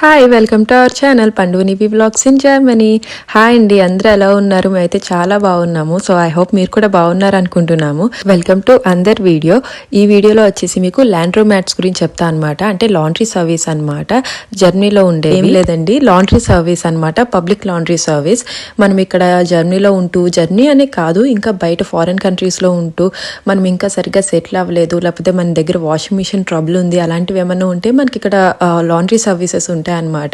Hi welcome to our channel పండునివి vlogs in Germany. Hi అండి, అందరూ ఎలా ఉన్నారు? మేమైతే చాలా బాగున్నాము. సో ఐ హోప్ మీరు కూడా బాగున్నారు అనుకుంటున్నాము. Welcome to another video. ఈ వీడియోలో వచ్చేసి మీకు ల్యాండ్రోమాట్స్ గురించి చెప్తా అనమాట. అంటే లాండ్రీ సర్వీస్ అనమాట. జర్మనీలో ఉండే ఏం లేదండి, లాండ్రీ సర్వీస్ అనమాట, పబ్లిక్ లాండ్రీ సర్వీస్. మనం ఇక్కడ జర్మనీలో ఉంటూ, జర్మనీ అనే కాదు ఇంకా బయట ఫారిన్ కంట్రీస్లో ఉంటూ మనం ఇంకా సరిగ్గా సెటిల్ అవ్వలేదు, లేకపోతే మన దగ్గర వాషింగ్ మిషన్ ట్రబుల్ ఉంది, అలాంటివి ఏమన్నా ఉంటే మనకి ఇక్కడ లాండ్రీ సర్వీసెస్ ఉంటాయి అనమాట.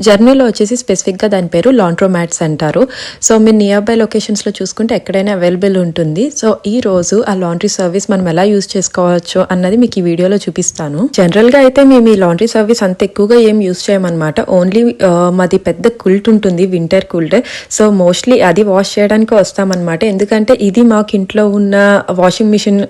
జర్మనీలో వచ్చేసి స్పెసిఫిక్గా దాని పేరు లాండ్రోమాట్స్ అంటారు. సో మీరు నియర్ బై లొకేషన్స్లో చూసుకుంటే ఎక్కడైనా అవైలబుల్ ఉంటుంది. సో ఈ రోజు ఆ లాండ్రీ సర్వీస్ మనం ఎలా యూజ్ చేసుకోవచ్చు అన్నది మీకు ఈ వీడియోలో చూపిస్తాను. జనరల్గా అయితే మేము ఈ లాండ్రీ సర్వీస్ అంత ఎక్కువగా ఏం యూజ్ చేయమన్నమాట. ఓన్లీ మాది పెద్ద కుల్ట్ ఉంటుంది, వింటర్ కుల్ట్. సో మోస్ట్లీ అది వాష్ చేయడానికి వస్తామన్నమాట. ఎందుకంటే ఇది మాకు ఇంట్లో ఉన్న వాషింగ్ మిషన్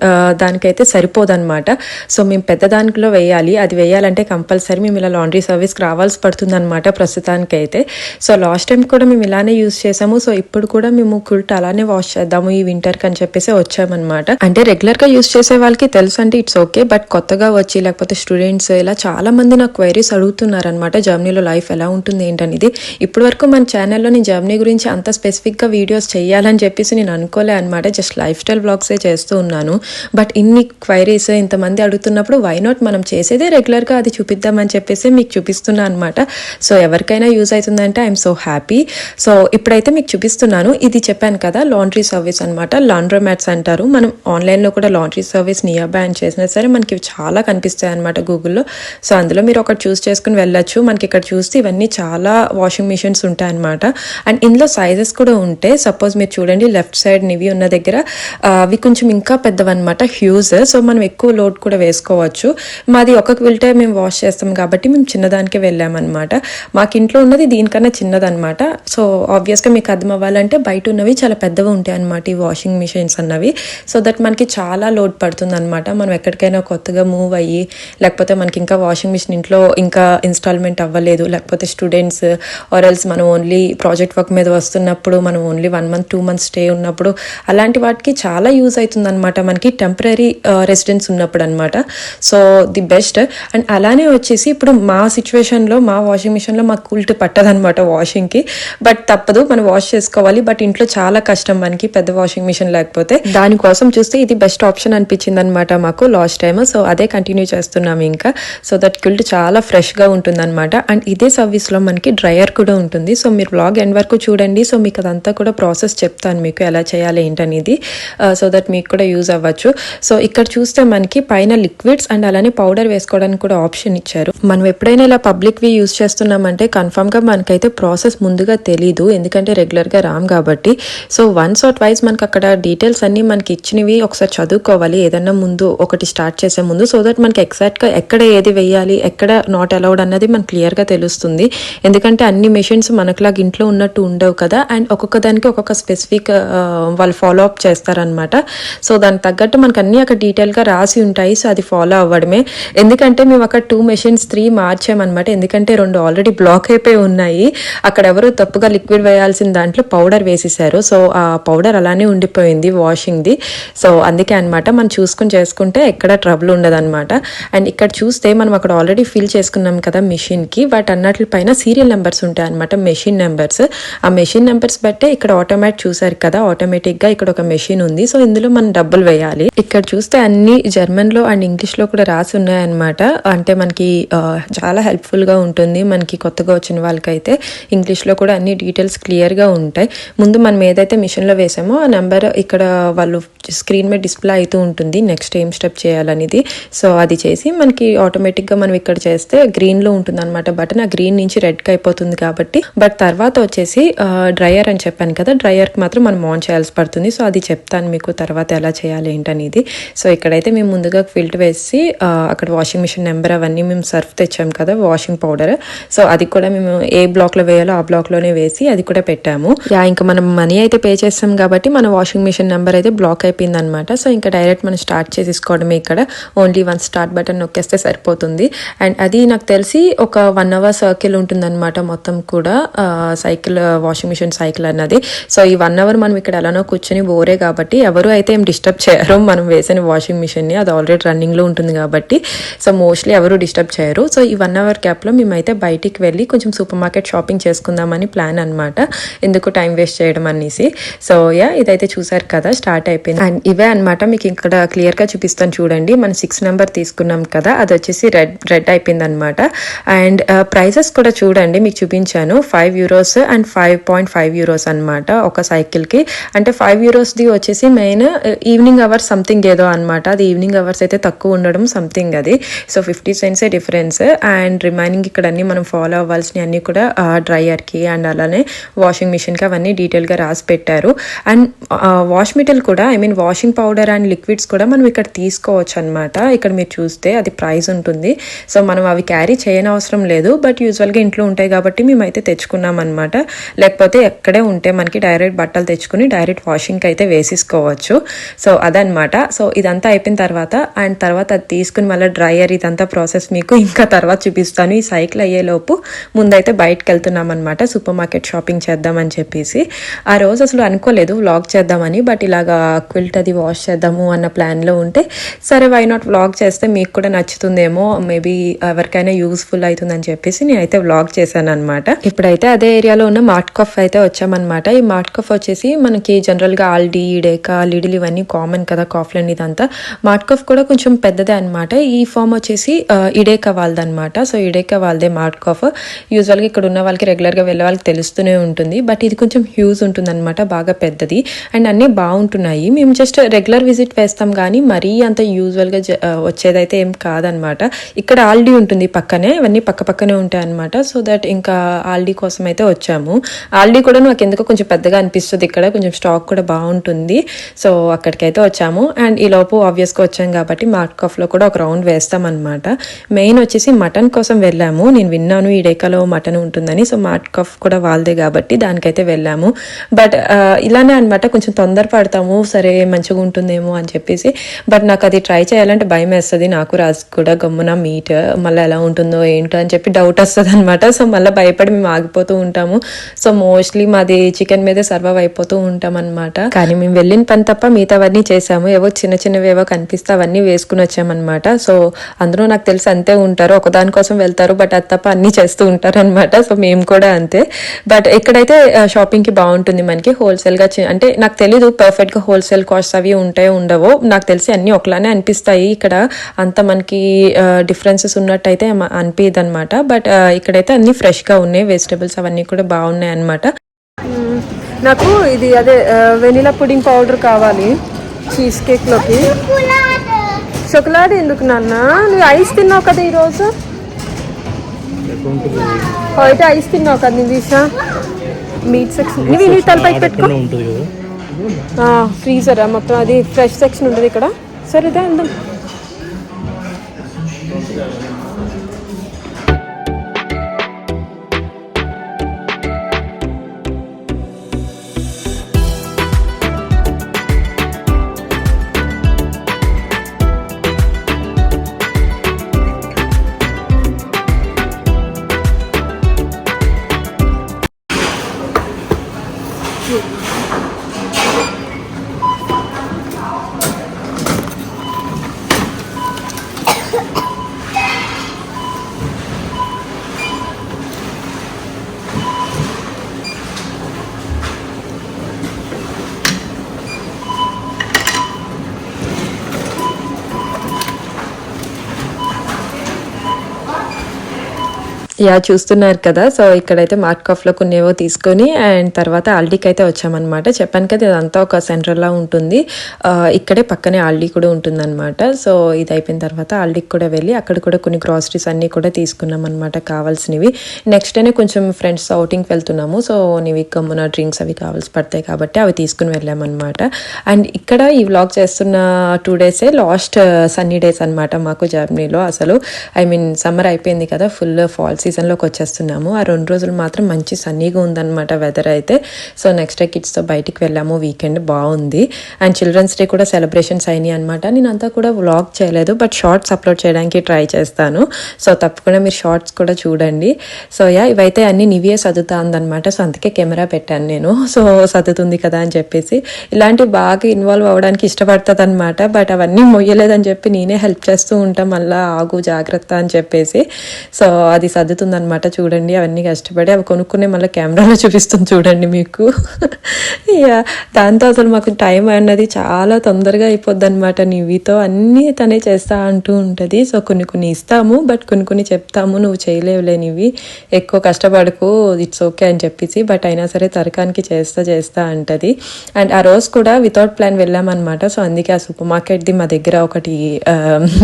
దానికైతే సరిపోదన్నమాట. సో మేము పెద్ద దానిలో వేయాలి. అది వేయాలంటే కంపల్సరీ మేము ఇలా లాండ్రీ సర్వీస్కి రావాల్సి పడుతుంది అనమాట ప్రస్తుతానికైతే. సో లాస్ట్ టైం కూడా మేము ఇలానే యూజ్ చేసాము. సో ఇప్పుడు కూడా మేము కుల్ట్ అలానే వాష్ చేద్దాము ఈ వింటర్ కి అని చెప్పేసి వచ్చామన్నమాట. అంటే రెగ్యులర్ గా యూజ్ చేసే వాళ్ళకి తెలుసు అంటే ఇట్స్ ఓకే, బట్ కొత్తగా వచ్చి లేకపోతే స్టూడెంట్స్ ఇలా చాలా మంది నాకు క్వైరీస్ అడుగుతున్నారు అనమాట, జర్మనీలో లైఫ్ ఎలా ఉంటుంది ఏంటనేది. ఇప్పటి వరకు మన ఛానల్లో నేను జర్మనీ గురించి అంత స్పెసిఫిక్ గా వీడియోస్ చేయాలని చెప్పేసి నేను అనుకోలే అనమాట. జస్ట్ లైఫ్ స్టైల్ వ్లాగ్సే చేస్తూ ఉన్నాను. బట్ ఇన్ని క్వైరీస్ ఇంతమంది అడుగుతున్నప్పుడు వై నాట్ మనం చేసేదే రెగ్యులర్ గా అది చూపిద్దామని చెప్పేసి మీకు చూపిస్తున్నాను అనమాట. సో ఎవరికైనా యూజ్ అవుతుందంటే ఐఎమ్ సో హ్యాపీ. సో ఇప్పుడైతే మీకు చూపిస్తున్నాను. ఇది చెప్పాను కదా లాండ్రీ సర్వీస్ అనమాట, లాండ్రోమాట్స్ అంటారు. మనం ఆన్లైన్లో కూడా లాండ్రీ సర్వీస్ నియర్ బై అని చేసినా సరే మనకి చాలా కనిపిస్తాయి అనమాట గూగుల్లో. సో అందులో మీరు ఒకటి చూస్ చేసుకుని వెళ్ళొచ్చు. మనకి ఇక్కడ చూస్తే ఇవన్నీ చాలా వాషింగ్ మిషన్స్ ఉంటాయి అనమాట. అండ్ ఇందులో సైజెస్ కూడా ఉంటాయి. సపోజ్ మీరు చూడండి లెఫ్ట్ సైడ్ నివి ఉన్న దగ్గర అవి కొంచెం ఇంకా పెద్దవన్నమాట, హ్యూజ్. సో మనం ఎక్కువ లోడ్ కూడా వేసుకోవచ్చు. మాది ఒక క్విల్టే మేము వాష్ చేస్తాం కాబట్టి మేము చిన్నదానికే వెళ్ళామన్నమాట. మాకు ఇంట్లో ఉన్నది దీనికన్నా చిన్నదన్నమాట. సో ఆబ్వియస్గా మీకు అర్థం అవ్వాలంటే బయట ఉన్నవి చాలా పెద్దవి ఉంటాయి అనమాట ఈ వాషింగ్ మిషన్స్ అన్నవి. సో దట్ మనకి చాలా లోడ్ పడుతుంది అనమాట. మనం ఎక్కడికైనా కొత్తగా మూవ్ అయ్యి, లేకపోతే మనకి ఇంకా వాషింగ్ మిషన్ ఇంట్లో ఇంకా ఇన్స్టాల్మెంట్ అవ్వలేదు, లేకపోతే స్టూడెంట్స్ ఆర్ఎల్స్ మనం ఓన్లీ ప్రాజెక్ట్ వర్క్ మీద వస్తున్నప్పుడు, మనం ఓన్లీ 1 month 2 months స్టే ఉన్నప్పుడు, అలాంటి వాటికి చాలా యూజ్ అవుతుంది అనమాట మనకి టెంపరీ రెసిడెన్స్ ఉన్నప్పుడు అనమాట. So the best. అండ్ అలానే వచ్చేసి ఇప్పుడు మా సిచ్యువేషన్లో మా వాషింగ్ మిషన్లో మాకు కూల్ట్ పట్టదనమాట వాషింగ్కి. బట్ తప్పదు, మనం వాష్ చేసుకోవాలి. బట్ ఇంట్లో చాలా కష్టం మనకి పెద్ద వాషింగ్ మిషన్ లేకపోతే. దానికోసం చూస్తే ఇది బెస్ట్ ఆప్షన్ అనిపించింది అనమాట మాకు లాస్ట్ టైమ్. సో అదే కంటిన్యూ చేస్తున్నాము ఇంకా. సో దట్ క్విల్ట్ చాలా ఫ్రెష్గా ఉంటుంది అనమాట. అండ్ ఇదే సర్వీస్లో మనకి డ్రయర్ కూడా ఉంటుంది. సో మీరు వ్లాగ్ ఎండ్ వరకు చూడండి. సో మీకు అదంతా కూడా ప్రాసెస్ చెప్తాను మీకు ఎలా చేయాలి ఏంటనేది. సో దట్ మీకు కూడా యూజ్ అవ్వచ్చు. సో ఇక్కడ చూస్తే మనకి పైన లిక్విడ్స్ అండ్ అలానే పౌడర్ వేసుకోవడానికి కూడా ఆప్షన్ ఇచ్చారు. మనం ఎప్పుడైనా ఇలా పబ్లిక్వి యూజ్ చేస్తున్నామంటే కన్ఫర్మ్గా మనకైతే ప్రాసెస్ ముందుగా తెలీదు, ఎందుకంటే రెగ్యులర్గా రామ్ కాబట్టి. సో వన్స్ ఆర్ ట్వైస్ మనకి అక్కడ డీటెయిల్స్ అన్నీ మనకి ఇచ్చినవి ఒకసారి చదువుకోవాలి ఏదన్నా ముందు ఒకటి స్టార్ట్ చేసే ముందు. సో దట్ మనకి ఎగ్జాక్ట్గా ఎక్కడ ఏది వేయాలి, ఎక్కడ నాట్ అలౌడ్ అన్నది మనకు క్లియర్గా తెలుస్తుంది. ఎందుకంటే అన్ని మెషిన్స్ మనకులాగా ఇంట్లో ఉన్నట్టు ఉండవు కదా. అండ్ ఒక్కొక్క దానికి ఒక్కొక్క స్పెసిఫిక్ వాళ్ళు ఫాలో అప్ చేస్తారనమాట. సో దానికి తగ్గట్టు మనకు అన్నీ అక్కడ డీటెయిల్గా రాసి ఉంటాయి. సో అది ఫాలో అవ్వడమే. ఎందుకంటే మేము అక్కడ 2 machines 3 మార్చామన్నమాట. ఎందుకంటే 2 ఆల్రెడీ బ్లాక్ అయిపోయి ఉన్నాయి. అక్కడ ఎవరు తప్పుగా లిక్విడ్ వేయాల్సిన దాంట్లో పౌడర్ వేసేసారు. సో ఆ పౌడర్ అలానే ఉండిపోయింది వాషింగ్ది. సో అందుకే అనమాట మనం చూసుకుని చేసుకుంటే ఎక్కడ ట్రబుల్ ఉండదన్నమాట. అండ్ ఇక్కడ చూస్తే మనం అక్కడ ఆల్రెడీ ఫిల్ చేసుకున్నాం కదా మిషన్కి, వాటి అన్నట్ల పైన సీరియల్ నెంబర్స్ ఉంటాయి అనమాట, మెషిన్ నెంబర్స్. ఆ మెషిన్ నెంబర్స్ బట్టే ఇక్కడ ఆటోమేటిక్ చూసారు కదా, ఆటోమేటిక్గా ఇక్కడ ఒక మెషిన్ ఉంది. సో ఇందులో మనం డబ్బులు వేయాలి. ఇక్కడ చూస్తే అన్ని జర్మన్లో అండ్ ఇంగ్లీష్లో కూడా రాసి ఉన్నాయన్నమాట. అంటే మనకి చాలా హెల్ప్ఫుల్గా ఉంటుంది మనకి కొత్తగా వచ్చిన వాళ్ళకైతే. ఇంగ్లీష్లో కూడా అన్ని డీటెయిల్స్ క్లియర్గా ఉంటాయి. ముందు మనం ఏదైతే మిషన్లో వేసామో ఆ నెంబర్ ఇక్కడ వాళ్ళు స్క్రీన్ మీద డిస్ప్లే అవుతూ ఉంటుంది, నెక్స్ట్ ఏం స్టెప్ చేయాలనేది. సో అది చేసి మనకి ఆటోమేటిక్గా మనం ఇక్కడ చేస్తే గ్రీన్లో ఉంటుంది అనమాట బటన్. ఆ గ్రీన్ నుంచి రెడ్కి అయిపోతుంది కాబట్టి. బట్ తర్వాత వచ్చేసి డ్రయర్ అని చెప్పాను కదా, డ్రయర్కి మాత్రం మనం ఆన్ చేయాల్సి పడుతుంది. సో అది చెప్తాను మీకు తర్వాత ఎలా చేయాలి ఏంటనేది. సో ఇక్కడైతే మేము ముందుగా ఫిల్టర్ వేసి అక్కడ వాషింగ్ మిషన్ నెంబర్ అవన్నీ మేము సర్ఫ్ తెచ్చాం కదా, వాషింగ్ పౌడర్. సో అది కూడా మేము ఏ బ్లాక్లో వేయాలో ఆ బ్లాక్లోనే వేసి అది కూడా పెట్టాము. ఇంకా మనం మనీ అయితే పే చేస్తాం కాబట్టి మన వాషింగ్ మిషన్ నెంబర్ అయితే బ్లాక్ అయిపోయింది అనమాట. సో ఇంకా డైరెక్ట్ మనం స్టార్ట్ చేసేసుకోవడమే. ఇక్కడ ఓన్లీ 1 స్టార్ట్ బటన్ నొక్కేస్తే సరిపోతుంది. అండ్ అది నాకు తెలిసి ఒక 1 hour సర్కిల్ ఉంటుందన్నమాట మొత్తం కూడా సైకిల్, వాషింగ్ మిషన్ సైకిల్ అన్నది. సో ఈ 1 hour మనం ఇక్కడ ఎలానో కూర్చొని బోరే కాబట్టి ఎవరు అయితే ఏం డిస్టర్బ్ చేయరు మనం వేసిన వాషింగ్ మిషన్ని. అది ఆల్రెడీ రన్నింగ్లో ఉంటుంది కాబట్టి. సో మోస్ట్లీ ఎవరు డిస్టర్బ్ చేయరు. సో ఈ 1 hour గ్యాప్లో మేమైతే బయటికి వెళ్ళి కొంచెం సూపర్ మార్కెట్ షాపింగ్ చేసుకుందామని ప్లాన్ అనమాట, ఎందుకు టైం వేస్ట్ చేయడం అనేసి. సో ఇదైతే చూసారు కదా, స్టార్ట్ అయిపోయింది. అండ్ ఇవే అనమాట, మీకు ఇక్కడ క్లియర్గా చూపిస్తాను చూడండి. మనం 6 నెంబర్ తీసుకున్నాం కదా, అది వచ్చేసి రెడ్ అయిపోయింది అనమాట. అండ్ ప్రైసెస్ కూడా చూడండి, మీకు చూపించాను. €5 అండ్ €5.5 అనమాట ఒక సైకిల్కి. అంటే €5ది వచ్చేసి మెయిన్ ఈవినింగ్ అవర్స్ సంథింగ్ ఏదో అనమాట. అది ఈవినింగ్ అవర్స్ అయితే తక్కువ ఉండడం సంథింగ్ అది. So 50 cents difference. And remaining ఇక్కడ అన్ని మనం ఫాలో అవ్వాల్సినవి అన్నీ కూడా డ్రైయర్కి అండ్ అలానే వాషింగ్ మిషన్కి అవన్నీ డీటెయిల్గా రాసి పెట్టారు. అండ్ వాష్ మెటీరియల్ కూడా, I mean washing powder and liquids కూడా మనం ఇక్కడ తీసుకోవచ్చు అనమాట. ఇక్కడ మీరు చూస్తే అది ప్రైస్ ఉంటుంది. సో మనం అవి క్యారీ చేయని అవసరం లేదు, బట్ యూజువల్గా ఇంట్లో ఉంటాయి కాబట్టి మేమైతే తెచ్చుకున్నాం అనమాట. లేకపోతే ఎక్కడే ఉంటే మనకి డైరెక్ట్ బట్టలు తెచ్చుకుని డైరెక్ట్ వాషింగ్కి అయితే వేసేసుకోవచ్చు. సో అదనమాట. సో ఇదంతా అయిపోయిన తర్వాత అండ్ తర్వాత అది తీసుకుని మళ్ళీ డ్రైయర్ ఇదంతా ప్రాసెస్ మీకు ఇంకా తర్వాత చూపిస్తాను. ఈ సైకిల్ అయ్యేలోపు ముందైతే బయటకు వెళ్తున్నాం అనమాట, సూపర్ మార్కెట్ షాపింగ్ చేద్దామని చెప్పేసి. ఆ రోజు అసలు అనుకోలేదు వ్లాగ్ చేద్దామని, బట్ ఇలాగా క్విల్ట్ అది వాష్ చేద్దాము అన్న ప్లాన్లో ఉంటే సరే వై నాట్ వ్లాగ్ చేస్తే మీకు కూడా నచ్చుతుందేమో, మేబీ ఎవరికైనా యూస్ఫుల్ అవుతుందని చెప్పేసి నేనైతే వ్లాగ్ చేశాను అనమాట. ఇప్పుడైతే అదే ఏరియాలో ఉన్న మార్ట్ కఫ్ అయితే వచ్చామన్నమాట. ఈ మార్ట్ కఫ్ వచ్చేసి మనకి జనరల్గా ఆల్డీ, ఇడేకా, లిడిల్ ఇవన్నీ కామన్ కదా కాఫ్లైన్ ఇదంతా. మార్ట్ కఫ్ కూడా కొంచెం పెద్దదే అనమాట. ఈ ఫామ్ వచ్చేసి ఇడేకా వాళ్ళది అనమాట. సో ఇడేకా వాళ్ళదే మార్ట్ కఫ్. యూజువల్గా ఇక్కడ ఉన్న వాళ్ళకి రెగ్యులర్గా వెళ్ళే వాళ్ళకి తెలుస్తూనే ఉంటుంది, బట్ ఇది కొంచెం హ్యూజ్ ఉంటుంది అనమాట, బాగా పెద్దది. అండ్ అన్నీ బాగుంటున్నాయి. మేము జస్ట్ రెగ్యులర్ విజిట్ వేస్తాం కానీ మరీ అంత యూజువల్గా వచ్చేదైతే ఏం కాదనమాట. ఇక్కడ ఆల్డీ ఉంటుంది పక్కనే, ఇవన్నీ పక్కనే ఉంటాయి అనమాట. సో దట్ ఇంకా ఆల్డీ కోసం అయితే వచ్చాము. ఆల్డీ కూడా నాకు ఎందుకో కొంచెం పెద్దగా అనిపిస్తుంది, ఇక్కడ కొంచెం స్టాక్ కూడా బాగుంటుంది. సో అక్కడికైతే వచ్చాము. అండ్ ఈ లోపు ఆబ్వియస్గా వచ్చాం కాబట్టి మార్ట్ కఫ్లో కూడా ఒక రౌండ్ వేస్తామన్నమాట. మెయిన్ వచ్చేసి మటన్ కోసం వెళ్ళాము. నేను విన్నాను ఈ డేకాలో మటన్ ఉంటుందని. సో మార్ట్ కఫ్ కూడా వాళ్ళదే కాబట్టి దానికైతే వెళ్ళాము. బట్ ఇలానే అనమాట, కొంచెం తొందర పడతాము, సరే మంచిగా ఉంటుందేమో అని చెప్పేసి. బట్ నాకు అది ట్రై చేయాలంటే భయం వేస్తుంది, నాకు రాజు కూడా గమ్మున మీట్ మళ్ళీ ఎలా ఉంటుందో ఏంటో అని చెప్పి డౌట్ వస్తుంది అనమాట. సో మళ్ళీ భయపడి మేము ఆగిపోతూ ఉంటాము. సో మోస్ట్లీ మాది చికెన్ మీదే సర్వైవ్ అయిపోతూ ఉంటాం అనమాట. కానీ మేము వెళ్ళిన పని తప్ప మిగతావన్నీ చేసాము. ఏవో చిన్నవి ఏవో కనిపిస్తే అవన్నీ వేసుకుని వచ్చామన్నమాట. సో అందరూ నాకు తెలిసి అంతే ఉంటారు, ఒకదానికోసం వెళ్తారు, బట్ అది తప్ప అన్నీ చేస్తూ ఉంటారు అనమాట. సో మేము కూడా అంతే. బట్ ఇక్కడైతే షాపింగ్కి బాగుంటుంది మనకి హోల్సేల్గా. అంటే నాకు తెలీదు పర్ఫెక్ట్గా హోల్సేల్ కాస్ట్ అవి ఉంటాయో ఉండవో, నాకు తెలిసి అన్నీ ఒకలానే అనిపిస్తాయి. ఇక్కడ అంత మనకి డిఫరెన్సెస్ ఉన్నట్టయితే అనిపించదు అనమాట. బట్ ఇక్కడైతే అన్ని ఫ్రెష్గా ఉన్నాయి, వెజిటబుల్స్ అవన్నీ కూడా బాగున్నాయి అనమాట. నాకు ఇది అదే వెనిలా పుడింగ్ పౌడర్ కావాలి చీజ్ కేక్లోకి. చాక్లెట్ ఎందుకు నాన్న? నువ్వు ఐస్ తిన్నావు కదా ఈరోజు, అయితే ఐస్ తిన్నావు కదా, నేను తీసా మీట్ సెక్షన్. నీ తలపైకి పెట్టుకో, ఫ్రీజరా మొత్తం, అది ఫ్రెష్ సెక్షన్ ఉంటుంది ఇక్కడ. సరేదా వెళ్దాం. చూస్తున్నారు కదా. సో ఇక్కడైతే మార్ట్ కఫ్లో కొన్నేవో తీసుకొని అండ్ తర్వాత ఆల్డీకి అయితే వచ్చామన్నమాట. చెప్పాను కదా ఇదంతా ఒక సెంటర్లా ఉంటుంది, ఇక్కడే పక్కనే ఆల్డీ కూడా ఉంటుందన్నమాట. సో ఇది అయిపోయిన తర్వాత ఆల్డీకి కూడా వెళ్ళి అక్కడ కూడా కొన్ని గ్రాసరీస్ అన్నీ కూడా తీసుకున్నాం అనమాట కావాల్సినవి. నెక్స్ట్ డేనే కొంచెం ఫ్రెండ్స్ అవుటింగ్కి వెళ్తున్నాము. సో నీవి కమ్మున డ్రింక్స్ అవి కావాల్సి పడతాయి కాబట్టి అవి తీసుకుని వెళ్ళామన్నమాట. అండ్ ఇక్కడ ఈ వ్లాగ్ చేస్తున్న 2 డేసే లాస్ట్ సన్నీ డేస్ అనమాట మాకు జర్మనీలో. అసలు ఐ మీన్ సమ్మర్ అయిపోయింది కదా, ఫుల్ ఫాల్ సీజన్లోకి వచ్చేస్తున్నాము. ఆ 2 రోజులు మాత్రం మంచి సన్నీగా ఉందన్నమాట వెదర్ అయితే. సో నెక్స్ట్ డే కిడ్స్తో బయటికి వెళ్ళాము, వీకెండ్ బాగుంది. అండ్ చిల్డ్రన్స్ డే కూడా సెలబ్రేషన్స్ అయినాయి అనమాట. నేను అంతా కూడా వ్లాగ్ చేయలేదు, బట్ షార్ట్స్ అప్లోడ్ చేయడానికి ట్రై చేస్తాను. సో తప్పకుండా మీరు షార్ట్స్ కూడా చూడండి. సో ఇవైతే అన్ని నివియే సర్దుతా ఉందన్నమాట. సో అందుకే కెమెరా పెట్టాను నేను, సో సర్దుతుంది కదా అని చెప్పేసి. ఇలాంటివి బాగా ఇన్వాల్వ్ అవ్వడానికి ఇష్టపడుతుంది అనమాట, బట్ అవన్నీ మొయ్యలేదని చెప్పి నేనే హెల్ప్ చేస్తూ ఉంటాం, మళ్ళీ ఆగు జాగ్రత్త అని చెప్పేసి. సో అది సర్దుతుంది వెళ్తుందనమాట. చూడండి అవన్నీ కష్టపడి అవి కొనుక్కునే మళ్ళీ కెమెరాలో చూపిస్తుంది చూడండి మీకు. యా, దాంతో అసలు మాకు టైం అన్నది చాలా తొందరగా అయిపోద్ది అనమాట. నీవితో అన్నీ తనే చేస్తా అంటూ ఉంటుంది. సో కొన్ని ఇస్తాము, బట్ కొన్ని చెప్తాము నువ్వు చేయలేవులే నీవి, ఎక్కువ కష్టపడకు, ఇట్స్ ఓకే అని చెప్పేసి. బట్ అయినా సరే తరకానికి చేస్తా అంటది. అండ్ ఆ రోజు కూడా వితౌట్ ప్లాన్ వెళ్ళామన్నమాట. సో అందుకే ఆ సూపర్ మార్కెట్ది మా దగ్గర ఒకటి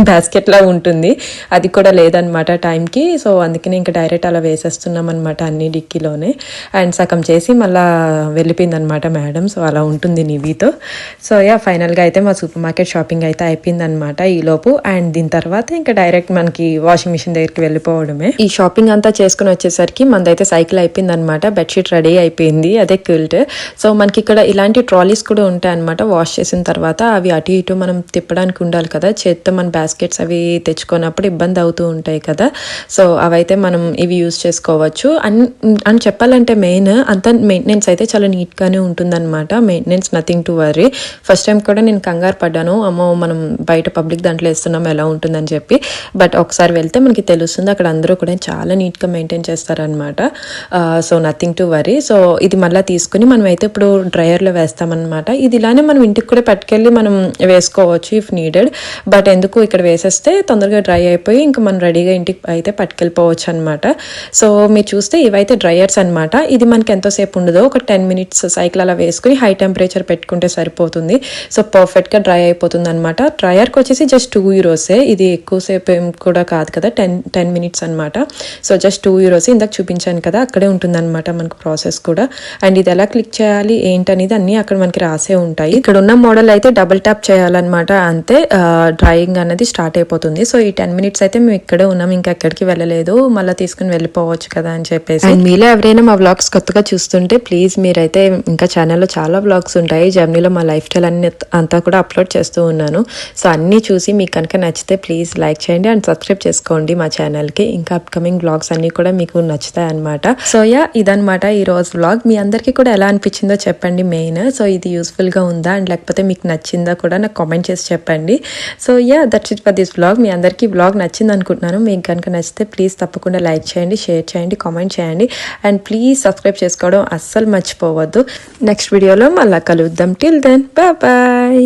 బాస్కెట్ లా ఉంటుంది, అది కూడా లేదనమాట టైంకి. సో అందుకనే ఇంకా డైరెక్ట్ అలా వేసేస్తున్నాం అనమాట అన్ని డిక్కీలోనే. అండ్ సగం చేసి మళ్ళీ వెళ్ళిపోయింది అనమాట మేడం. సో అలా ఉంటుంది నివితో. సో యా, ఫైనల్గా అయితే మా సూపర్ మార్కెట్ షాపింగ్ అయితే అయిపోయింది అనమాట ఈలోపు. అండ్ దీని తర్వాత ఇంకా డైరెక్ట్ మనకి వాషింగ్ మిషన్ దగ్గరికి వెళ్ళిపోవడమే. ఈ షాపింగ్ అంతా చేసుకుని వచ్చేసరికి మనదైతే సైకిల్ అయిపోయింది అనమాట. బెడ్షీట్ రెడీ అయిపోయింది, అదే క్విల్ట్. సో మనకి ఇక్కడ ఇలాంటి ట్రాలీస్ కూడా ఉంటాయి అనమాట. వాష్ చేసిన తర్వాత అవి అటు ఇటు మనం తిప్పడానికి ఉండాలి కదా, చేత్తో మన బాస్కెట్స్ అవి తెచ్చుకున్నప్పుడు ఇబ్బంది అవుతూ ఉంటాయి కదా. సో అవైతే మనం ఇవి యూజ్ చేసుకోవచ్చు అని చెప్పాలంటే మెయిన్ అంతా మెయింటెనెన్స్ అయితే చాలా నీట్గానే ఉంటుందన్నమాట. Maintenance nothing to worry. First time కూడా నేను కంగారు పడ్డాను, అమ్మో మనం బయట పబ్లిక్ దాంట్లో వేస్తున్నాం ఎలా ఉంటుందని చెప్పి. బట్ ఒకసారి వెళ్తే మనకి తెలుస్తుంది, అక్కడ అందరూ కూడా చాలా నీట్గా మెయింటైన్ చేస్తారనమాట. So nothing to worry. So ఇది మళ్ళీ తీసుకుని మనం అయితే ఇప్పుడు డ్రయర్లో వేస్తామన్నమాట. ఇది ఇలానే మనం ఇంటికి కూడా పట్టుకెళ్ళి మనం వేసుకోవచ్చు ఇఫ్ నీడెడ్. బట్ ఎందుకు ఇక్కడ వేసేస్తే తొందరగా డ్రై అయిపోయి ఇంకా మనం రెడీగా ఇంటికి అయితే పట్టుకెళ్ళిపోవచ్చు అనమాట. సో మీరు చూస్తే ఇవైతే డ్రయర్స్ అనమాట. ఇది మనకి ఎంతోసేపు ఉండదో, ఒక 10 minutes సైకిల్ అలా వేసుకుని హై టెంపరేచర్ పెట్టుకుంటే సరిపోతుంది. సో పర్ఫెక్ట్గా డ్రై అయిపోతుంది అనమాట. డ్రయర్కి వచ్చేసి జస్ట్ €2. ఇది ఎక్కువసేపు ఏం కూడా కాదు కదా, 10 minutes అనమాట. So just €2. ఇందాక చూపించాను కదా, అక్కడే ఉంటుందన్నమాట మనకు ప్రాసెస్ కూడా. అండ్ ఇది ఎలా క్లిక్ చేయాలి ఏంటనేది అన్నీ అక్కడ మనకి రాసే ఉంటాయి. ఇక్కడ ఉన్న మోడల్ అయితే డబుల్ ట్యాప్ చేయాలన్నమాట, అంతే డ్రైయింగ్ అనేది స్టార్ట్ అయిపోతుంది. సో ఈ 10 minutes అయితే మేము ఇక్కడే ఉన్నాం, ఇంకా ఎక్కడికి వెళ్ళలేదు, మళ్ళీ తీసుకుని వెళ్ళిపోవచ్చు కదా అని చెప్పేసి. అండ్ మీలో ఎవరైనా మా వ్లాగ్స్ కొత్తగా చూస్తుంటే ప్లీజ్ మీరైతే ఇంకా ఛానల్లో చాలా వ్లాగ్స్ ఉంటాయి. జర్నీలో మా లైఫ్ స్టైల్ అన్ని అంతా కూడా అప్లోడ్ చేస్తూ ఉన్నాను. సో అన్నీ చూసి మీకు కనుక నచ్చితే ప్లీజ్ లైక్ చేయండి అండ్ సబ్స్క్రైబ్ చేసుకోండి మా ఛానల్కి. ఇంకా అప్కమింగ్ వ్లాగ్స్ అన్నీ కూడా మీకు నచ్చుతాయి అనమాట. సో యా, ఇదనమాట ఈ రోజు వ్లాగ్. మీ అందరికీ కూడా ఎలా అనిపించిందో చెప్పండి మెయిన్. సో ఇది యూస్ఫుల్గా ఉందా అండ్ లేకపోతే మీకు నచ్చిందా కూడా నాకు కామెంట్ చేసి చెప్పండి. So yeah, that's it for this vlog. మీ అందరికీ వ్లాగ్ నచ్చింది అనుకుంటున్నాను. మీకు కనుక నచ్చితే ప్లీజ్ తప్పకుండా లైక్ చేయండి, షేర్ చేయండి, కామెంట్ చేయండి అండ్ ప్లీజ్ సబ్స్క్రైబ్ చేసుకోవడం అస్సలు మర్చిపోవద్దు. నెక్స్ట్ వీడియోలో మళ్ళీ కలుద్దాం. Till then bye.